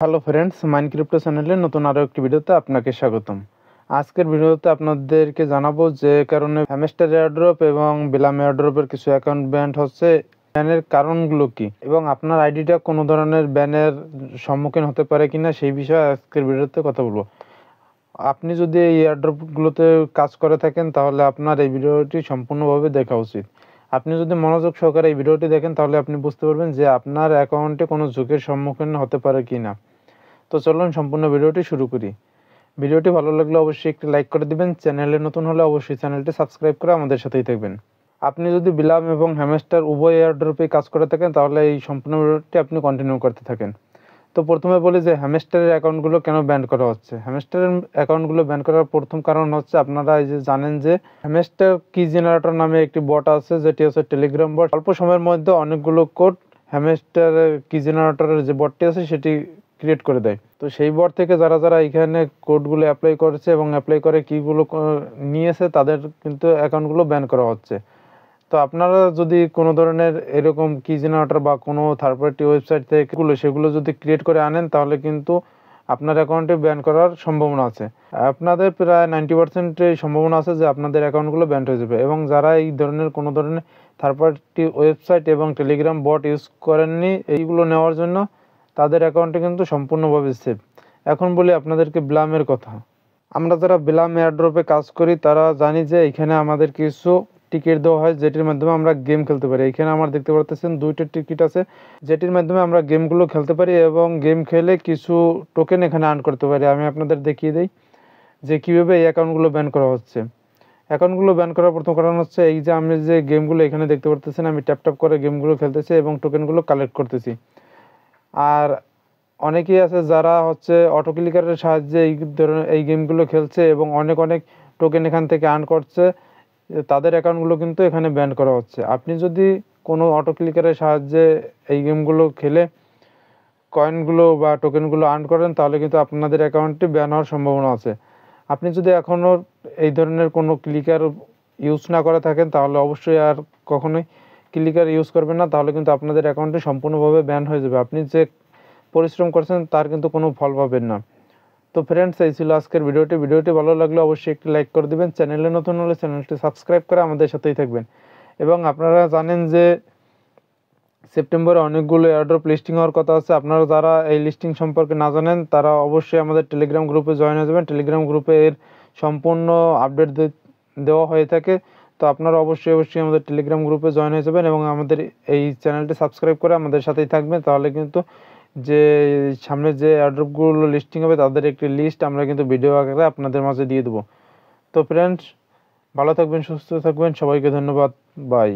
Hello friends, মাইনক্রিপ্টো চ্যানেলের নতুন আরও একটি ভিডিওতে আপনাকে স্বাগতম। আজকের ভিডিওতে আপনাদেরকে জানাবো যে কারণে হ্যামস্টার এয়ারড্রপ এবং বিলাম এয়ারড্রপের কিছু অ্যাকাউন্ট ব্যান হচ্ছে, ব্যানের কারণগুলো কি এবং আপনার আইডিটা কোনো ধরনের ব্যানের সম্মুখীন হতে পারে কিনা সেই বিষয়ে আজকের ভিডিওতে কথা বলবো। আপনি যদি এই এয়ারড্রপগুলোতে কাজ করে থাকেন তাহলে আপনার এই ভিডিওটি সম্পূর্ণভাবে দেখা উচিত। আপনি যদি মনোযোগ সহকারে এই ভিডিওটি দেখেন তাহলে আপনি বুঝতে পারবেন যে আপনার অ্যাকাউন্টে কোনো ঝুঁকির সম্মুখীন হতে পারে কিনা। তো চলুন সম্পূর্ণ ভিডিওটি শুরু করি। ভিডিওটি ভালো লাগলে অবশ্যই একটি লাইক করে দিবেন। চ্যানেলে নতুন হলে অবশ্যই চ্যানেলটি সাবস্ক্রাইব করে আমাদের সাথেই থাকবেন। আপনি যদি বিলাম এবং হ্যামস্টার উভয় এয়ারড্রপে কাজ করে থাকেন তাহলে এই সম্পূর্ণ ভিডিওটি আপনি কন্টিনিউ করতে থাকেন। তো প্রথমে বলি যে হ্যামস্টারের অ্যাকাউন্টগুলো কেন ব্যান করা হচ্ছে। হ্যামস্টারের অ্যাকাউন্টগুলো ব্যান করার প্রথম কারণ হচ্ছে, আপনারা এই যে জানেন যে হ্যামস্টার কি জেনারেটর নামে একটি বট আছে, যেটি হচ্ছে টেলিগ্রাম বট। অল্প সময়ের মধ্যে অনেকগুলো কোড হ্যামস্টারের কি জেনারেটরের যে বটটি আছে সেটি ক্রিয়েট করে দেয়। তো সেই বট থেকে যারা এখানে কোডগুলো অ্যাপ্লাই করেছে এবং অ্যাপ্লাই করে কিগুলো নিয়েছে তাদের কিন্তু অ্যাকাউন্টগুলো ব্যান করা হচ্ছে। তো আপনারা যদি কোনো ধরনের এরকম কি জেনারেটর বা কোনো থার্ড পার্টি ওয়েবসাইট থেকে সেগুলো যদি ক্রিয়েট করে আনেন তাহলে কিন্তু আপনার অ্যাকাউন্টে ব্যান করার সম্ভাবনা আছে। আপনাদের প্রায় 90% সম্ভাবনা আছে যে আপনাদের অ্যাকাউন্টগুলো ব্যান হয়ে যাবে। এবং যারা এই ধরনের কোনো ধরনের থার্ড পার্টি ওয়েবসাইট এবং টেলিগ্রাম বট ইউজ করেননি এইগুলো নেওয়ার জন্য, তাদের অ্যাকাউন্টে কিন্তু সম্পূর্ণভাবে সেফ। এখন বলি আপনাদেরকে বিলামের কথা। আমরা যারা বিলাম এয়ারড্রপে কাজ করি তারা জানি যে এখানে আমাদের কিছু টিকিট দেওয়া হয়, যেটির মাধ্যমে আমরা গেম খেলতে পারি। এখানে আমার দেখতে পাচ্ছেন 2টি টিকিট আছে, যেটির মাধ্যমে আমরা গেমগুলো খেলতে পারি এবং গেম খেলে কিছু টোকেন এখানে আর্ন করতে পারি। আমি আপনাদের দেখিয়ে দিই যে কীভাবে এই অ্যাকাউন্টগুলো ব্যান করা হচ্ছে। অ্যাকাউন্টগুলো ব্যান করার প্রথম কারণ হচ্ছে এই যে আমি যে গেমগুলো এখানে দেখতে পাচ্ছেন, আমি ট্যাপ করে গেমগুলো খেলতেছি এবং টোকেনগুলো কালেক্ট করতেছি। আর অনেকেই আছে যারা হচ্ছে অটো ক্লিকারের সাহায্যে এই গেমগুলো খেলছে এবং অনেক টোকেন এখান থেকে আর্ন করছে। তাদের অ্যাকাউন্টগুলো কিন্তু এখানে ব্যান করা হচ্ছে। আপনি যদি কোনো অটো ক্লিকারের সাহায্যে এই গেমগুলো খেলে কয়েনগুলো বা টোকেনগুলো আর্ন করেন তাহলে কিন্তু আপনাদের অ্যাকাউন্টটি ব্যান হওয়ার সম্ভাবনা আছে। আপনি যদি এখনও এই ধরনের কোনো ক্লিকার ইউজ না করে থাকেন তাহলে অবশ্যই আর কখনোই ক্লিকার ইউজ করবেন না, তাহলে কিন্তু আপনাদের অ্যাকাউন্টটি সম্পূর্ণভাবে ব্যান হয়ে যাবে। আপনি যে পরিশ্রম করছেন তার কিন্তু কোনো ফল পাবেন না। তো ফ্রেন্ডস, এই ছিল আজকের ভিডিওটি ভালো লাগলে অবশ্যই একটি লাইক করে দিবেন। চ্যানেলে নতুন হলে চ্যানেলটি সাবস্ক্রাইব করে আমাদের সাথেই থাকবেন। এবং আপনারা জানেন যে সেপ্টেম্বরে অনেকগুলো এয়ারড্রপ লিস্টিং হওয়ার কথা আছে। আপনারা যারা এই লিস্টিং সম্পর্কে না জানেন তারা অবশ্যই আমাদের টেলিগ্রাম গ্রুপে জয়েন হয়ে যাবেন। টেলিগ্রাম গ্রুপে এর সম্পূর্ণ আপডেট দেওয়া হয়ে থাকে। তো আপনারা অবশ্যই আমাদের টেলিগ্রাম গ্রুপে জয়েন হয়ে যাবেন এবং আমাদের এই চ্যানেলটি সাবস্ক্রাইব করে আমাদের সাথেই থাকবেন। তাহলে কিন্তু যে সামনে যে এয়ারড্রপগুলো লিস্টিং হবে তাদের একটি লিস্ট আমরা কিন্তু ভিডিও আকারে আপনাদের মাঝে দিয়ে দেবো। তো ফ্রেন্ডস, ভালো থাকবেন, সুস্থ থাকবেন, সবাইকে ধন্যবাদ, বাই।